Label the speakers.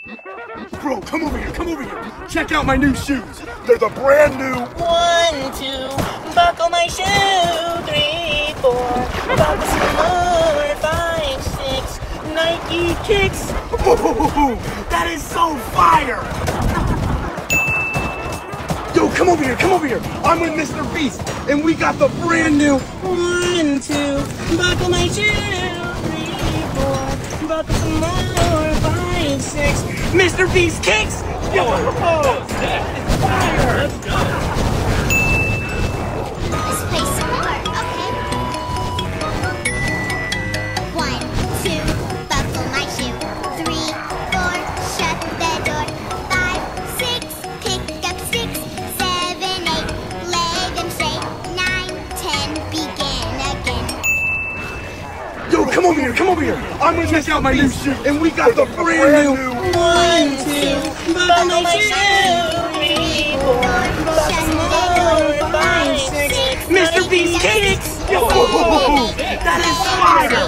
Speaker 1: Bro, come over here, come over here. Check out my new shoes. They're the brand new.
Speaker 2: 1, 2, buckle my shoe. 3, 4, buckle some more. 5, 6, Nike kicks.
Speaker 1: Ooh, that is so fire. Yo, come over here, come over here. I'm with Mr. Beast, and we got the brand new.
Speaker 2: 1, 2, buckle my shoe. 3, 4, buckle some more. 5, 6,
Speaker 1: Mr. Beast kicks. Yo, that is fire. Let's go.
Speaker 3: Let's play some more, okay? 1, 2, buckle my shoe. 3, 4, shut the door. 5, 6, pick up sticks. 7, 8, lay them straight. 9, 10, begin again.
Speaker 1: Yo, come over here, come over here. I'm gonna check out my new shoe, and we got the brand new.
Speaker 2: 1, 2, buckle my shoe. 3, 4, buckle some more. 5, 6,
Speaker 1: Mr. Beast kicks. Yo, that is fire.